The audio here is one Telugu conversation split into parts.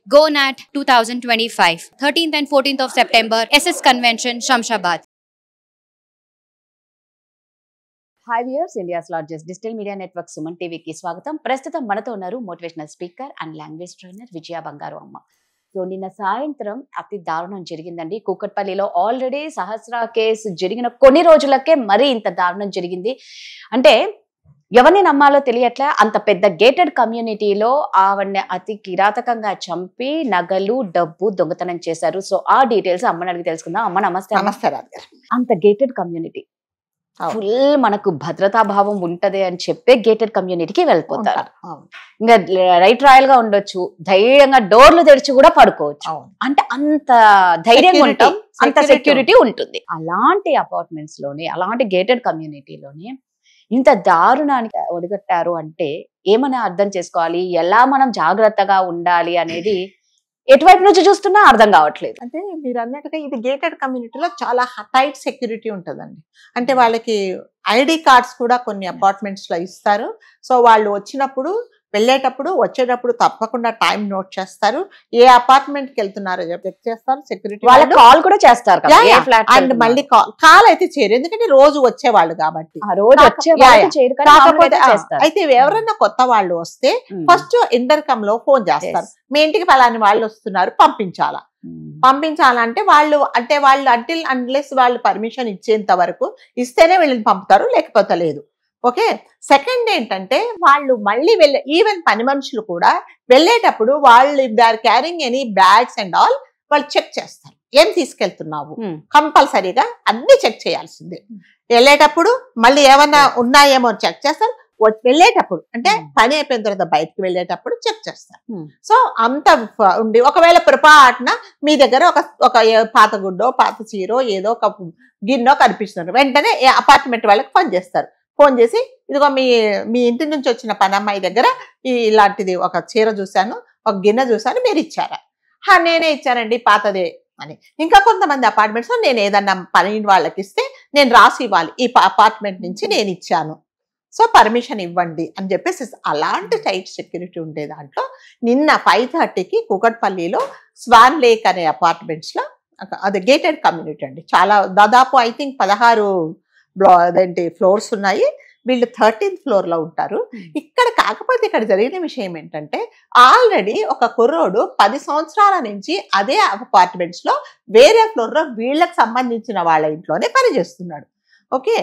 GoNat 2025, 13th and 14th of September, SS Convention, Shamshabad. Hi viewers, India's largest digital media network Suman TV ki swagatam. ప్రస్తుతం మనతో ఉన్నారు motivational speaker and language trainer Vijaya Bangaru Amma. So నిన్న సాయంత్రం అతి దారుణం జరిగిందండి. కూకట్పల్లిలో ఆల్రెడీ సహస్ర కేసు జరిగిన కొన్ని రోజులకే మరీ ఇంత దారుణం జరిగింది. అంటే ఎవరిని నమ్మాలో తెలియట్లే. అంత పెద్ద గేటెడ్ కమ్యూనిటీలో ఆవిడ్ని అతి కిరాతకంగా చంపి నగలు డబ్బు దొంగతనం చేశారు. సో ఆ డీటెయిల్స్ అమ్మని అడిగి తెలుసుకుందాం. అమ్మ నమస్తే. నమస్తే రాజు గారు. అంత గేటెడ్ కమ్యూనిటీ ఫుల్ మనకు భద్రతా భావం ఉంటది అని చెప్పే గేటెడ్ కమ్యూనిటీకి వెళ్ళిపోతారు. ఇంకా రైట్ రాయల్ గా ఉండొచ్చు, ధైర్యంగా డోర్లు తెరిచి కూడా పడుకోవచ్చు. అంటే అంత ధైర్యంగా ఉంటాం, అంత సెక్యూరిటీ ఉంటుంది. అలాంటి అపార్ట్మెంట్స్ లోనే, అలాంటి గేటెడ్ కమ్యూనిటీలోనే ఇంత దారుణానికి ఒడిగట్టారు అంటే ఏమని అర్థం చేసుకోవాలి, ఎలా మనం జాగ్రత్తగా ఉండాలి అనేది ఎటువైపు నుంచి చూస్తున్నా అర్థం కావట్లేదు. అంటే మీరు అన్నట్టుగా ఇది గేటెడ్ కమ్యూనిటీలో చాలా టైట్ సెక్యూరిటీ ఉంటుందండి. అంటే వాళ్ళకి ఐడి కార్డ్స్ కూడా కొన్ని అపార్ట్మెంట్స్ లో ఇస్తారు. సో వాళ్ళు వచ్చినప్పుడు, వెళ్ళేటప్పుడు, వచ్చేటప్పుడు తప్పకుండా టైం నోట్ చేస్తారు. ఏ అపార్ట్మెంట్ కి వెళ్తున్నారో చెక్ చేస్తారు. సెక్యూరిటీ వాళ్ళు కాల్ కూడా చేస్తారు. అండ్ మళ్ళీ కాల్ అయితే చేయరు, ఎందుకంటే రోజు వచ్చేవాళ్ళు కాబట్టి. అయితే ఎవరైనా కొత్త వాళ్ళు వస్తే ఫస్ట్ ఇంటర్కమ్ లో ఫోన్ చేస్తారు, మీ ఇంటికి పలాని వాళ్ళు వస్తున్నారు, పంపించాలంటే వాళ్ళు అంటిల్ అన్లెస్ వాళ్ళు పర్మిషన్ ఇచ్చేంత వరకు ఇస్తేనే వీళ్ళని పంపుతారు, లేకపోతే లేదు. ఓకే. సెకండ్ ఏంటంటే వాళ్ళు మళ్ళీ ఈవెన్ పని మనుషులు కూడా వెళ్ళేటప్పుడు వాళ్ళు if they are carrying any bags and all వాళ్ళు చెక్ చేస్తారు. ఏం తీసుకెళ్తున్నావు, కంపల్సరీగా అన్ని చెక్ చేయాల్సిందే. వెళ్ళేటప్పుడు మళ్ళీ ఏమన్నా ఉన్నాయేమో చెక్ చేస్తారు. వెళ్ళేటప్పుడు అంటే పని అయిపోయిన తర్వాత బయటకు వెళ్ళేటప్పుడు చెక్ చేస్తారు. సో అంత ఉండి ఒకవేళ పొరపాటున మీ దగ్గర ఒక పాత గుడ్డో పాత చీరో ఏదో ఒక గిన్నో కనిపిస్తున్నారు, వెంటనే అపార్ట్మెంట్ వాళ్ళకి ఫోన్ చేస్తారు. ఫోన్ చేసి ఇదిగో మీ ఇంటి నుంచి వచ్చిన పనమ్మాయి దగ్గర ఇలాంటిది ఒక చీర చూశాను, ఒక గిన్నె చూశాను, మీరు ఇచ్చారా? నేనే ఇచ్చానండి, పాతదే అని. ఇంకా కొంతమంది అపార్ట్మెంట్స్ లో నేను ఏదన్నా పని వాళ్ళకి ఇస్తే నేను రాసి ఇవ్వాలి, ఈ అపార్ట్మెంట్ నుంచి నేను ఇచ్చాను, సో పర్మిషన్ ఇవ్వండి అని చెప్పేసి. అలాంటి టైట్ సెక్యూరిటీ ఉండే దాంట్లో నిన్న 5:30కి కూకట్పల్లిలో స్వాన్ లేక్ అనే అపార్ట్మెంట్స్ లో, అది గేటెడ్ కమ్యూనిటీ అండి, చాలా దాదాపు ఐ థింక్ 16 ఫ్లోర్స్ ఉన్నాయి. వీళ్ళు 13th ఫ్లోర్ లో ఉంటారు. కాకపోతే ఇక్కడ జరిగిన విషయం ఏంటంటే ఆల్రెడీ ఒక కుర్రోడు 10 సంవత్సరాల నుంచి అదే అపార్ట్మెంట్స్ లో వేరే ఫ్లోర్ లో వీళ్ళకి సంబంధించిన వాళ్ళ ఇంట్లోనే పనిచేస్తున్నాడు. ఓకే.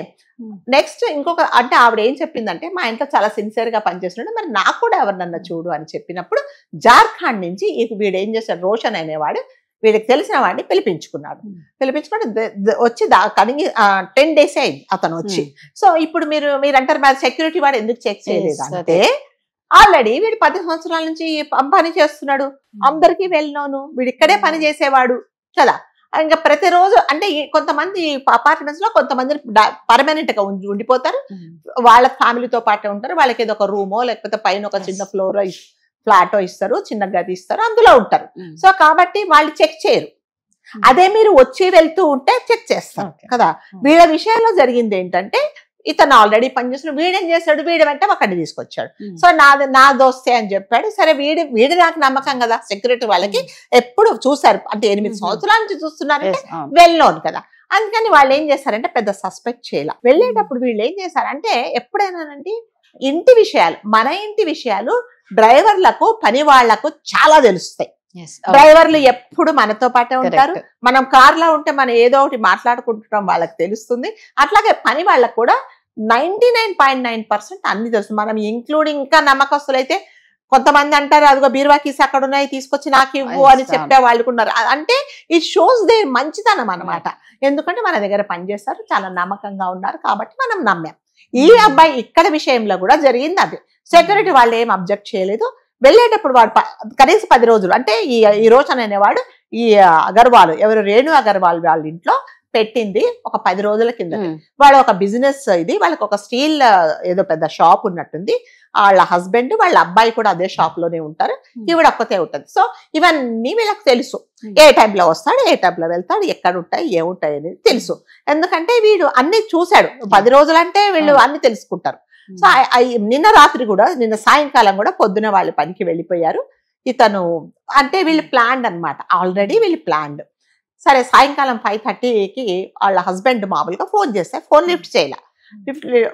నెక్స్ట్ ఇంకొక అంటే ఆవిడ ఏం చెప్పిందంటే మా ఇంట్లో చాలా సిన్సియర్ గా పనిచేస్తున్నాడు, మరి నాకు కూడా ఎవరినన్నా చూడు అని చెప్పినప్పుడు జార్ఖండ్ నుంచి వీడు ఏం చేశాడు, రోషన్ అనేవాడు వీడికి తెలిసిన వాడిని పిలిపించుకుని వచ్చి కడిగి 10 days అయింది అతను వచ్చి. సో ఇప్పుడు మీరు అంటారు మరి సెక్యూరిటీ వాడు ఎందుకు చెక్ చేయలేదు అంటే ఆల్రెడీ వీడు 10 సంవత్సరాల నుంచి పని చేస్తున్నాడు, అందరికీ వెళ్ళినాను, వీడు ఇక్కడే పని చేసేవాడు కదా. ఇంకా ప్రతిరోజు అంటే కొంతమంది అపార్ట్మెంట్స్ లో కొంతమంది పర్మనెంట్ గా ఉండిపోతారు, వాళ్ళ ఫ్యామిలీతో పాటే ఉంటారు. వాళ్ళకి ఏదో ఒక రూమో లేకపోతే పైన ఒక చిన్న ఫ్లాటో ఇస్తారు, చిన్న గది ఇస్తారు, అందులో ఉంటారు. సో కాబట్టి వాళ్ళు చెక్ చేయరు. అదే మీరు వచ్చి వెళ్తూ ఉంటే చెక్ చేస్తారు కదా. వీళ్ళ విషయంలో జరిగింది ఏంటంటే ఇతను ఆల్రెడీ పనిచేస్తున్నాడు, వీడేం చేశాడు, వీడి వెంట అక్కడిని తీసుకొచ్చాడు. సో నా దోస్తే అని చెప్పాడు. సరే వీడి నాకు నమ్మకం కదా, సెక్యూరిటీ వాళ్ళకి ఎప్పుడు చూసారు, అంటే 8 సంవత్సరాల నుంచి చూస్తున్నారంటే వెళ్ళోను కదా. అందుకని వాళ్ళు ఏం చేస్తారంటే పెద్ద సస్పెక్ట్ చేయాల. వెళ్ళేటప్పుడు వీళ్ళు ఏం చేశారంటే ఎప్పుడైనానండి ఇంటి విషయాలు, మన ఇంటి విషయాలు డ్రైవర్లకు పని వాళ్లకు చాలా తెలుస్తాయి. డ్రైవర్లు ఎప్పుడు మనతో పాటే ఉంటారు. మనం కార్లో ఉంటే మనం ఏదో ఒకటి మాట్లాడుకుంటున్నాం, వాళ్ళకి తెలుస్తుంది. అట్లాగే పని వాళ్ళకు కూడా 99.9% అన్ని తెలుస్తుంది. మనం ఇంక్లూడింగ్ ఇంకా నమ్మకస్తులైతే కొంతమంది అంటారు అదిగో బీరువా కీస్ అక్కడ ఉన్నాయి, తీసుకొచ్చి నాకు ఇవ్వు అని చెప్పే వాళ్ళు ఉన్నారు. అంటే ఇట్ షోస్ దే మంచితనం అన్నమాట. ఎందుకంటే మన దగ్గర పనిచేస్తారు, చాలా నమ్మకంగా ఉన్నారు కాబట్టి మనం నమ్మాం. ఈ అబ్బాయి ఇక్కడ విషయంలో కూడా జరిగింది అది. సెక్యూరిటీ వాళ్ళు ఏం అబ్జెక్ట్ చేయలేదు. వెళ్ళేటప్పుడు వాడు కనీసం 10 రోజులు అంటే ఈ రోషన్ అనేవాడు ఈ అగర్వాల్ ఎవరు రేణు అగర్వాల్ వాళ్ళ ఇంట్లో పెట్టింది ఒక 10 రోజుల కింద. వాళ్ళ ఒక బిజినెస్ ఇది, వాళ్ళకి ఒక స్టీల్ ఏదో పెద్ద షాప్ ఉన్నట్టుంది. వాళ్ళ హస్బెండ్ వాళ్ళ అబ్బాయి కూడా అదే షాప్ లోనే ఉంటారు, ఈవిడ ఒక్కతే ఉంటుంది. సో ఇవన్నీ వీళ్ళకి తెలుసు, ఏ టైంలో వస్తాడు, ఏ టైంలో వెళ్తాడు, ఎక్కడ ఉంటాయి, ఏముంటాయి అనేది తెలుసు. ఎందుకంటే వీడు అన్ని చూశాడు. 10 రోజులంటే వీళ్ళు అన్ని తెలుసుకుంటారు. సో నిన్న రాత్రి కూడా, నిన్న సాయంకాలం కూడా పొద్దున వాళ్ళు పనికి వెళ్ళిపోయారు. ఇతను అంటే వీళ్ళు ప్లాన్డ్ అనమాట, ఆల్రెడీ వీళ్ళు ప్లాన్డ్. సరే సాయంకాలం 5:30కి వాళ్ళ హస్బెండ్ మామూలుగా ఫోన్ చేస్తే ఫోన్ లిఫ్ట్ చేయాల,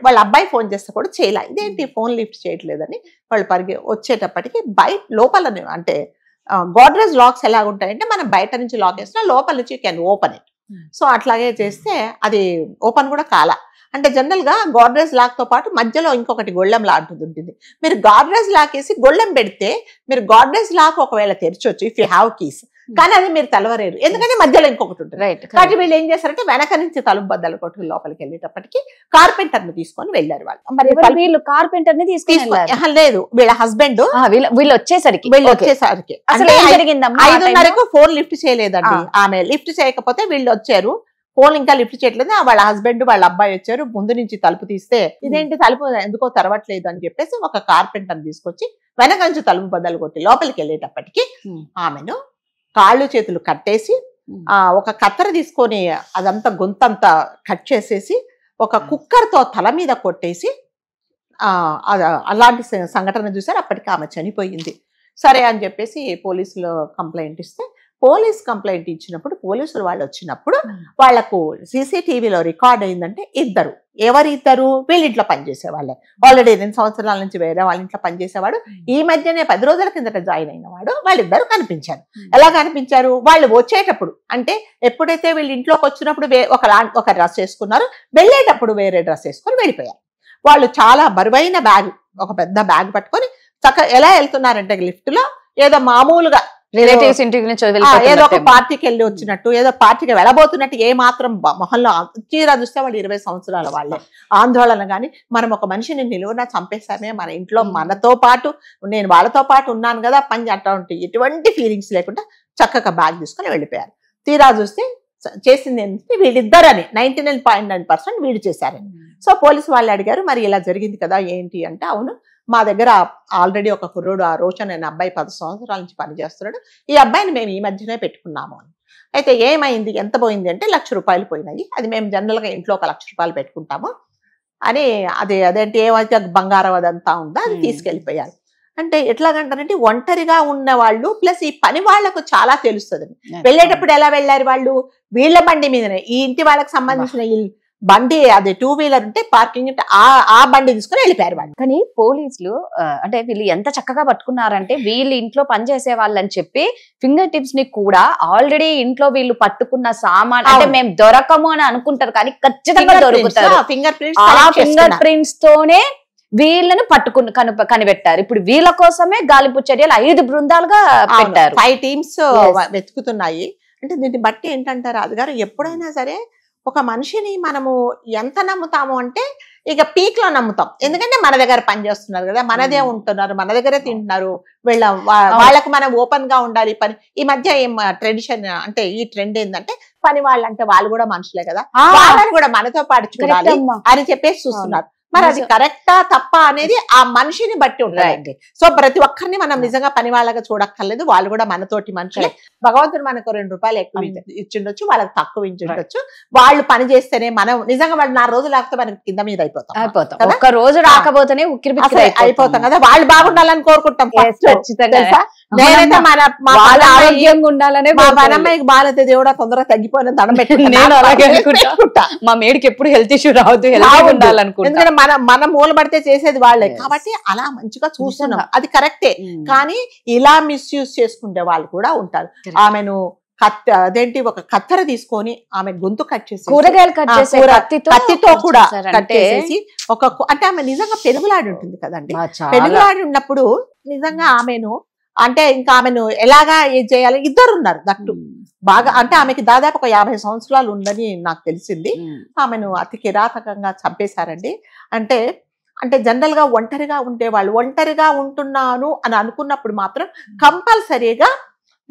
వాళ్ళ అబ్బాయి ఫోన్ చేస్తే కూడా చేయాల. ఇదేంటి ఫోన్ లిఫ్ట్ చేయట్లేదని వాళ్ళు వచ్చేటప్పటికి బయట లోపల అంటే గోడ్రేజ్ లాక్స్ ఎలా ఉంటాయంటే మనం బయట నుంచి లాక్ చేసినా లోపల నుంచి కెన్ ఓపెన్ ఇట్. సో అట్లాగే చేస్తే అది ఓపెన్ కూడా కాల. అంటే జనరల్ గా గోడ్రేజ్ లాక్ తో పాటు మధ్యలో ఇంకొకటి గొళ్ళెం లాంటిది ఉంటుంది. మీరు గోడ్రేజ్ లాక్ వేసి గొళ్ళెం పెడితే మీరు గోడ్రేజ్ లాక్ ఒకవేళ తెరచొచ్చు ఇఫ్ యూ హ్యావ్ కీస్, కానీ అది మీరు తెలవలేరు ఎందుకంటే మధ్యలో ఇంకొకటి ఉంటుంది. కాబట్టి వీళ్ళు ఏం చేశారంటే వెనక నుంచి తలుపు బద్దలు కొట్టుకుని లోపలికి వెళ్ళేటప్పటికి కార్పెంటర్ ని తీసుకొని వెళ్ళారు వాళ్ళు. మరి వీళ్ళు కార్పెంటర్ ని తీసుకొని లేదు, వీళ్ళ హస్బెండ్ వీళ్ళు వచ్చేసరికి 5:30కు ఫోన్ లిఫ్ట్ చేయలేదండి ఆమె. లిఫ్ట్ చేయకపోతే వీళ్ళు వచ్చారు, ఫోన్ ఇంకా లిఫ్ట్ చేయట్లేదు. వాళ్ళ హస్బెండ్ వాళ్ళ అబ్బాయి వచ్చారు, ముందు నుంచి తలుపు తీస్తే ఇదేంటి తలుపు ఎందుకో తెరవట్లేదు అని చెప్పేసి ఒక కార్పెంటర్ తీసుకొచ్చి వెనక నుంచి తలుపు బద్దలు కొట్టి లోపలికి వెళ్ళేటప్పటికి ఆమెను కాళ్ళు చేతులు కట్టేసి ఒక కత్తెర తీసుకొని అదంతా గొంతంతా కట్ చేసేసి ఒక కుక్కర్తో తల మీద కొట్టేసి అలాంటి సంఘటన చూసారు. అప్పటికి ఆమె చనిపోయింది. సరే అని చెప్పేసి పోలీసులు కంప్లైంట్ ఇస్తే పోలీస్ కంప్లైంట్ ఇచ్చినప్పుడు పోలీసులు వాళ్ళు వచ్చినప్పుడు వాళ్లకు సీసీటీవీలో రికార్డ్ అయిందంటే ఇద్దరు. ఎవరిద్దరు? వీళ్ళింట్లో పనిచేసే వాళ్ళే. ఆల్రెడీ 2 సంవత్సరాల నుంచి వేరే వాళ్ళ ఇంట్లో పనిచేసేవాడు, ఈ మధ్యనే 10 రోజుల కిందట జాయిన్ అయిన వాడు. వాళ్ళిద్దరు కనిపించారు. ఎలా కనిపించారు? వాళ్ళు వచ్చేటప్పుడు అంటే ఎప్పుడైతే వీళ్ళు ఇంట్లోకి వచ్చినప్పుడు ఒక డ్రెస్ వేసుకున్నారు, వెళ్ళేటప్పుడు వేరే డ్రెస్ వేసుకొని వెళ్ళిపోయారు. వాళ్ళు చాలా బరువైన బ్యాగ్, ఒక పెద్ద బ్యాగ్ పట్టుకొని ఎలా వెళ్తున్నారంటే లిఫ్ట్ లో ఏదో మామూలుగా రిలేటివ్స్ ఇంటికి నుంచి ఏదో ఒక పార్టీకి వెళ్ళి వచ్చినట్టు, ఏదో పార్టీకి వెళ్ళబోతున్నట్టు ఏ మాత్రం మొహంలో తీరా చూస్తే వాళ్ళు 20 సంవత్సరాల వాళ్ళే. ఆందోళన గాని మనం ఒక మనిషిని నిలువున చంపేశామే, మన ఇంట్లో మనతో పాటు నేను వాళ్ళతో పాటు ఉన్నాను కదా పని అటువంటి ఎటువంటి ఫీలింగ్స్ లేకుండా చక్కగా బ్యాగ్ తీసుకొని వెళ్ళిపోయారు. తీరా చూస్తే చేసింది ఏంటంటే వీళ్ళిద్దరని 99.9% వీళ్ళు చేశారని. సో పోలీసు వాళ్ళు అడిగారు మరి ఇలా జరిగింది కదా ఏంటి అంటే, అవును మా దగ్గర ఆల్రెడీ ఒక కుర్రోడు ఆ రోషన్ అనే అబ్బాయి 10 సంవత్సరాల నుంచి పనిచేస్తున్నాడు, ఈ అబ్బాయిని మేము ఈ మధ్యనే పెట్టుకున్నాము అని. అయితే ఏమైంది, ఎంత పోయింది అంటే 1,00,000 రూపాయలు పోయినాయి, అది మేము జనరల్గా ఇంట్లో 1,00,000 రూపాయలు పెట్టుకుంటాము అని. అదేంటి ఏమైతే బంగారం అదంతా ఉందో అది తీసుకెళ్ళిపోయారు. అంటే ఎట్లాగంటారంటే ఒంటరిగా ఉన్న వాళ్ళు ప్లస్ ఈ పని వాళ్లకు చాలా తెలుస్తుంది. వెళ్ళేటప్పుడు ఎలా వెళ్ళారు వాళ్ళు? వీళ్ళ బండి మీదనే, ఈ ఇంటి వాళ్ళకి సంబంధించిన బండి అది 2 వీలర్ ఉంటే పార్కింగ్ ఆ బండి తీసుకుని వెళ్ళిపోయారు వాళ్ళు. కానీ పోలీసులు అంటే వీళ్ళు ఎంత చక్కగా పట్టుకున్నారంటే వీళ్ళు ఇంట్లో పనిచేసే వాళ్ళని చెప్పి ఫింగర్ టిప్స్ ని కూడా ఆల్రెడీ ఇంట్లో వీళ్ళు పట్టుకున్న సామాన్ అంటే మేము దొరకము అని అనుకుంటారు కానీ ఖచ్చితంగా దొరుకుతారు. ఫింగర్ ప్రింట్స్ తోనే వీళ్ళని కనిపెట్టారు. ఇప్పుడు వీళ్ళ కోసమే గాలింపు చర్యలు 5 బృందాలుగా పెట్టారు. 5 టీమ్స్ వెతుకుతున్నాయి. అంటే దీన్ని బట్టి ఏంటంటే రాజుగారు, ఎప్పుడైనా సరే ఒక మనిషిని మనము ఎంత నమ్ముతాము అంటే ఇక పీక్ లో నమ్ముతాం. ఎందుకంటే మన దగ్గర పని చేస్తున్నారు కదా, మనదే ఉంటున్నారు, మన దగ్గరే తింటున్నారు, వాళ్ళకి మనం ఓపెన్ గా ఉండాలి. పని ఈ మధ్య ఏం ట్రెడిషన్ అంటే ఈ ట్రెండ్ ఏంటంటే పని వాళ్ళంటే వాళ్ళు కూడా మనుషులే కదా, వాళ్ళని కూడా మనతో పాటు చూడాలి అని చెప్పేసి చూస్తున్నారు. మరి అది కరెక్టా తప్ప అనేది ఆ మనిషిని బట్టి ఉంటుందండి. సో ప్రతి ఒక్కరిని మనం నిజంగా పని వాళ్ళగా చూడక్కర్లేదు, వాళ్ళు కూడా మనతోటి మనుషులే. భగవంతుడు మనకు 2 రూపాయలు ఎక్కువ ఇచ్చిండొచ్చు, వాళ్ళకి తక్కువ ఇచ్చిండొచ్చు. వాళ్ళు పని చేస్తేనే మనం నిజంగా వాళ్ళు 4 రోజులు లేకపోతే మనకి కింద మీద అయిపోతాం. ఒక్క రోజు రాకపోతేనే అయిపోతాం కదా. వాళ్ళు బాగుండాలని కోరుకుంటాం. నేనైతే ఆరోగ్యంగా ఉండాలనే మా పనమ్మాయికి బాగాలైతే దేవుడా తొందరగా తగ్గిపోయిన దండం పెట్టుకుంటా. మా మేడికి ఎప్పుడు హెల్త్ ఇష్యూ రావద్దు, హెల్త్ ఉండాలనుకుంటా. మనం మూలబడితే చేసేది వాళ్ళే కాబట్టి అలా మంచిగా చూస్తున్నాం, అది కరెక్టే. కానీ ఇలా మిస్యూజ్ చేసుకునే వాళ్ళు కూడా ఉంటారు. ఆమెను అదేంటి ఒక కత్తెర తీసుకొని ఆమె గొంతు కట్ చేసి కూరగాయలు కట్ చేసి కత్తితో కూడా కట్ చేసేసి అంటే ఆమె నిజంగా పెనుగులాడి ఉంటుంది కదండి. పెనుగులాడి ఉన్నప్పుడు నిజంగా ఆమెను అంటే ఇంకా ఆమెను ఎలాగా ఏం చేయాలి, ఇద్దరు ఉన్నారు దట్టు బాగా. అంటే ఆమెకి దాదాపు ఒక 50 సంవత్సరాలు ఉందని నాకు తెలిసింది. ఆమెను అతి కిరాతకంగా చంపేశారండి. అంటే జనరల్ గా ఒంటరిగా ఉండేవాళ్ళు ఒంటరిగా ఉంటున్నాను అని అనుకున్నప్పుడు మాత్రం కంపల్సరీగా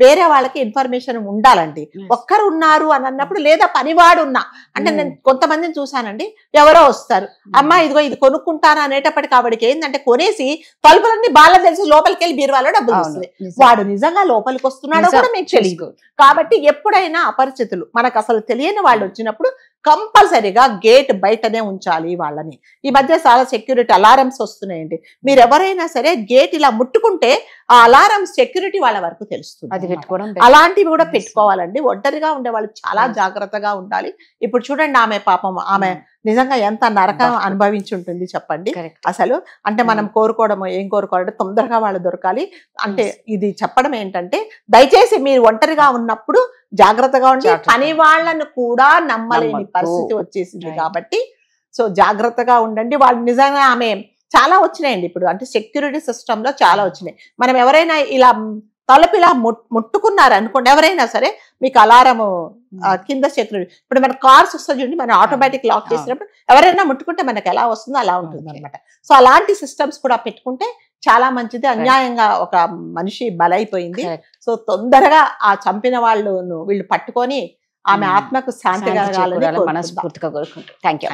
వేరే వాళ్ళకి ఇన్ఫర్మేషన్ ఉండాలండి. ఒక్కరు ఉన్నారు అని అన్నప్పుడు లేదా పనివాడు ఉన్నా అంటే నేను కొంతమందిని చూసానండి, ఎవరో వస్తారు అమ్మా ఇదిగో ఇది కొనుక్కుంటాను అనేటప్పటికి ఆవిడకి ఏంటంటే కొనేసి తలుపులన్నీ బాగా తెలిసి లోపలికి వెళ్ళి బీరువాలో డబ్బులు వస్తుంది. వాడు నిజంగా లోపలికి వస్తున్నాడో కూడా మీకు తెలియదు. కాబట్టి ఎప్పుడైనా అపరిచితులు మనకు అసలు తెలియని వాళ్ళు వచ్చినప్పుడు కంపల్సరీగా గేట్ బయటనే ఉంచాలి వాళ్ళని. ఈ మధ్య చాలా సెక్యూరిటీ అలారమ్స్ వస్తున్నాయండి. మీరు ఎవరైనా సరే గేట్ ఇలా ముట్టుకుంటే ఆ అలారం సెక్యూరిటీ వాళ్ళ వరకు తెలుస్తుంది. అది పెట్టుకోవడం అలాంటివి కూడా పెట్టుకోవాలండి. ఒంటరిగా ఉండే వాళ్ళు చాలా జాగ్రత్తగా ఉండాలి. ఇప్పుడు చూడండి, ఆమె పాపం ఆమె నిజంగా ఎంత నరకం అనుభవించి ఉంటుంది చెప్పండి. అసలు అంటే మనం కోరుకోవడం ఏం కోరుకోవాలంటే తొందరగా వాళ్ళు దొరకాలి. అంటే ఇది చెప్పడం ఏంటంటే, దయచేసి మీరు ఒంటరిగా ఉన్నప్పుడు జాగ్రత్తగా ఉండి, పని వాళ్ళను కూడా నమ్మలేని పరిస్థితి వచ్చేసింది కాబట్టి సో జాగ్రత్తగా ఉండండి. వాళ్ళు నిజంగా ఆమె చాలా వచ్చినాయండి ఇప్పుడు, అంటే సెక్యూరిటీ సిస్టమ్ లో చాలా వచ్చినాయి. మనం ఎవరైనా ఇలా తలుపు ఇలా ముట్టుకున్నారు అనుకోండి, ఎవరైనా సరే మీకు అలారము కింద సెక్యూరిటీ, ఇప్పుడు మన కార్స్ వస్తుంది చూడండి, మనం ఆటోమేటిక్ లాక్ చేసినప్పుడు ఎవరైనా ముట్టుకుంటే మనకి ఎలా వస్తుందో అలా ఉంటుంది అనమాట. సో అలాంటి సిస్టమ్స్ కూడా పెట్టుకుంటే చాలా మంచిది. అన్యాయంగా ఒక మనిషి బలైపోయింది. సో తొందరగా ఆ చంపిన వీళ్ళు పట్టుకొని ఆమె ఆత్మకు శాంతి కలగాలని మనస్ఫూర్తిగా కోరుకుంటాం. Thank you.